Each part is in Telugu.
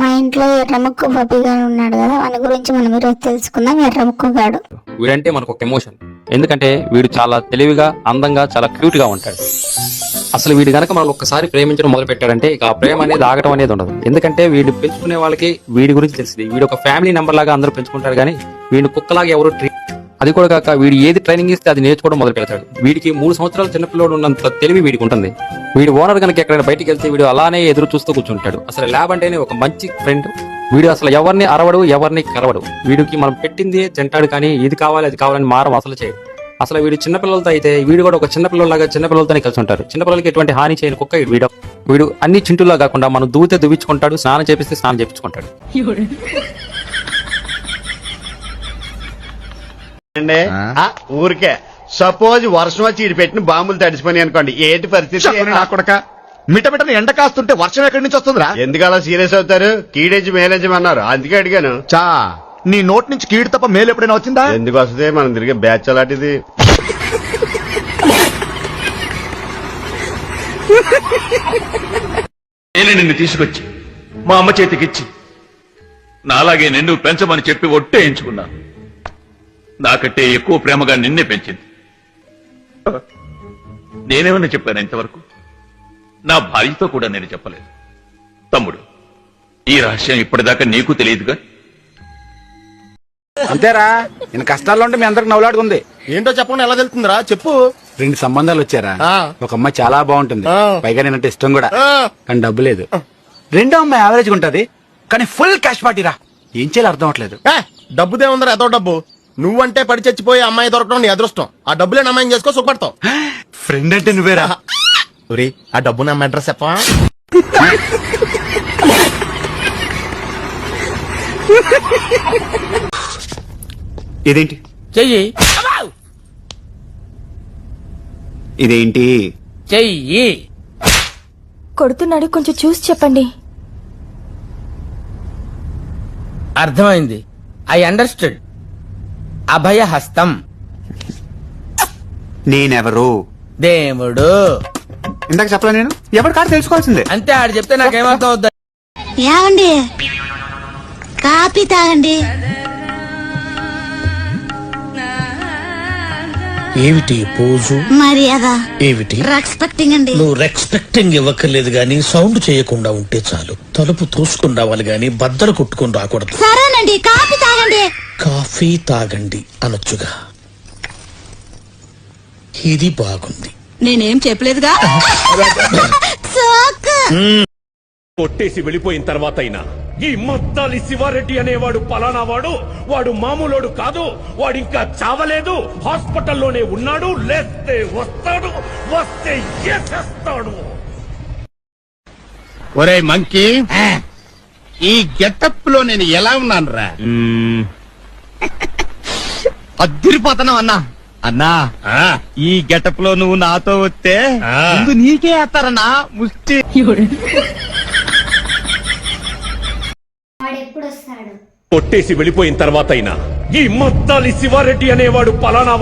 మా ఇంట్లో ఎర్రముక్కు బబ్బిగాడు ఉన్నాడు కదా, వాని గురించి మనం ఈరోజు తెలుసుకుందాం. ఎర్రముక్కుగాడు వీడంటే మనకు ఒక ఎమోషన్. ఎందుకంటే వీడు చాలా తెలివిగా, అందంగా, చాలా క్యూట్ గా ఉంటాడు. అసలు వీడు గనక మనం ఒక్కసారి ప్రేమించడం మొదలు పెట్టాడంటే ఇక ఆ ప్రేమ అనేది ఆగటం అనేది ఉండదు. ఎందుకంటే వీడు పెంచుకునే వాళ్ళకి వీడి గురించి తెలిసింది. వీడు ఒక ఫ్యామిలీ నెంబర్ లాగా అందరూ పెంచుకుంటారు, కానీ వీడిని కుక్కలాగా ఎవరు అది కూడా కాక వీడు ఏది ట్రైనింగ్ ఇస్తే అది నేర్చుకోవడం మొదలు పెడతాడు. వీడికి 3 సంవత్సరాల చిన్నపిల్లడు ఉన్నంత తెలివి వీడికి ఉంటుంది. వీడు ఓనర్ కనుక ఎక్కడైనా బయటికి వెళ్తే వీడు అలానే ఎదురు చూస్తూ కూర్చుంటాడు. అసలు ల్యాబ్ అంటేనే ఒక మంచి ఫ్రెండ్. వీడు అసలు ఎవరిని అరవడు, ఎవరిని కరవడు. వీడికి మనం పెట్టింది తింటాడు, కానీ ఇది కావాలి అది కావాలని మారం అసలు చేయడు. అసలు వీడు చిన్నపిల్లలతో అయితే వీడు కూడా ఒక చిన్నపిల్లలాగా చిన్నపిల్లలతోనే కలిసి ఉంటారు. చిన్నపిల్లలకి ఎటువంటి హాని చేయని కుక్క వీడు అన్ని చింటులా కాకుండా మనం దూతే దువ్వించుకుంటాడు, స్నానం చేపిస్తే స్నానం చేపించుకుంటాడు. ఊరికే సపోజ్ వర్షం వచ్చి ఇటు పెట్టిన బాంబులు తడిసిపోయి అనుకోండి, ఏంటి పరిస్థితి? మిటమిటని ఎండ కాస్తుంటే వర్షం ఎక్కడి నుంచి వస్తుందిరా? ఎందుకు అలా సీరియస్ అవుతారు? కీడేజ్ మేలేజమన్నారు, అందుకే అడిగాను. చా నీ నోట్ నుంచి కీడు తప్ప మేలు ఎప్పుడైనా వచ్చిందా? ఎందుకు వస్తుంది? మనం తిరిగే బ్యాచ్ అలాంటిది. నేను నిన్ను తీసుకొచ్చి మా అమ్మ చేతికిచ్చి నాలాగే నిన్ను పెంచమని చెప్పి ఒట్టేయించుకున్నాను. నాకంటే ఎక్కువ ప్రేమగా నిన్నే పెంచింది. నేనేమన్నా చెప్పాను ఇంతవరకు? నా భార్యతో కూడా నేను చెప్పలేదు. తమ్ముడు, ఈ రహస్యం ఇప్పటిదాకా నీకు తెలియదుగా. అంతేరా, నేను కష్టాల్లో ఉంటే మీ అందరికి నవ్వులాడుకుంది. ఏంటో చెప్పకుండా ఎలా తెలుస్తుందిరా? చెప్పు. 2 సంబంధాలు వచ్చారా? ఒక అమ్మాయి చాలా బాగుంటుంది, పైగా నేనంటే ఇష్టం కూడా, కానీ డబ్బు లేదు. రెండో అమ్మాయి యావరేజ్ ఉంటది, కానీ ఫుల్ క్యాష్ పార్టీరా. ఏం చేయాలి అర్థం అవట్లేదు. డబ్బుదే ఉందరా, ఎంతో డబ్బు. నువ్వంటే పడి చచ్చిపోయి అమ్మాయి దొరకడం నీ అదృష్టం. ఆ డబ్బులే అమ్మాయిని చేసుకో, సుఖపడతావు. ఫ్రెండ్ అంటే నువ్వేరా? ఆ డబ్బు నా అడ్రస్ చెప్పా. ఇదేంటి చెయ్యి, ఇదేంటి చెయ్యి. కొడుతున్నాడు, కొంచెం చూసి చెప్పండి. అర్థమైంది. I understood. అభయ హస్తం. నేనెవరు? దేవుడు. ఇందాక చెప్పలే నేను? ఎవరి కాదు తెలుసుకోవాల్సిందే. అంతే, ఆడు చెప్తే నాకేమర్థం అవుద్ది. ఏమండి, కాపీ తాగండి. ఏమిటి పోజు? మర్యాద ఏమిటి? రెస్పెక్టింగ్ అండి. నువ్వు రెస్పెక్టింగ్ ఇవ్వక్కర్లేదు గాని సౌండ్ చేయకుండా ఉంటే చాలు. తలుపు తోసుకుని రావాలి గాని బద్దలు కొట్టుకుని రాకూడదు. సరేనండి, కాపీ తాగండి. కాఫీ తాగండి అనొచ్చుగా. ఇది బాగుంది. నేనేం చెప్పలేదుగా. కొట్టేసి వెళ్ళిపోయిన తర్వాత అయినా ఈ మద్దాలి శివారెడ్డి అనేవాడు పలానా వాడు మామూలోడు కాదు. వాడు ఇంకా చావలేదు, హాస్పిటల్లోనే ఉన్నాడు. లేస్తే వస్తాడు, వస్తే చేస్తాడు. ఒరే మంకీ, ఈ గెటప్ లో నేను ఎలా ఉన్నాను రా? అద్దరిపోతున్నావు అన్నా. అన్నా, ఈ గెటప్ లో నువ్వు నాతో వస్తే ముందు నీకే వేస్తారన్నా ముష్టి. కొట్టేసి వెళ్ళిపోయిన తర్వాత అయినా ఈ మద్దాలి శివారెడ్డి అనేవాడు పలానా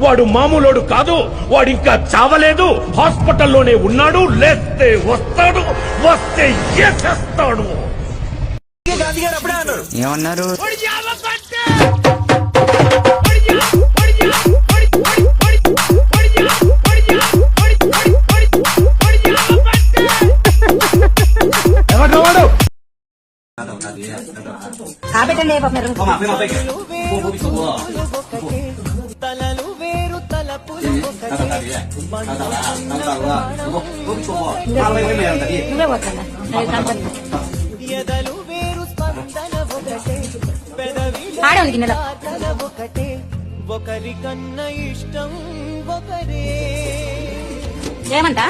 వాడు మామూలోడు కాదు. వాడు ఇంకా చావలేదు, హాస్పిటల్లోనే ఉన్నాడు. లేస్తే వస్తాడు, వస్తే చేస్తాడు. ఏమన్నారు? ఏమంటా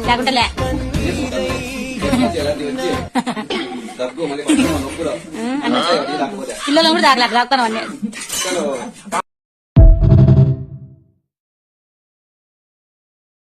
లేకుంటలే పిల్లలు కూడా దాకా లాగుతాను అన్నీ.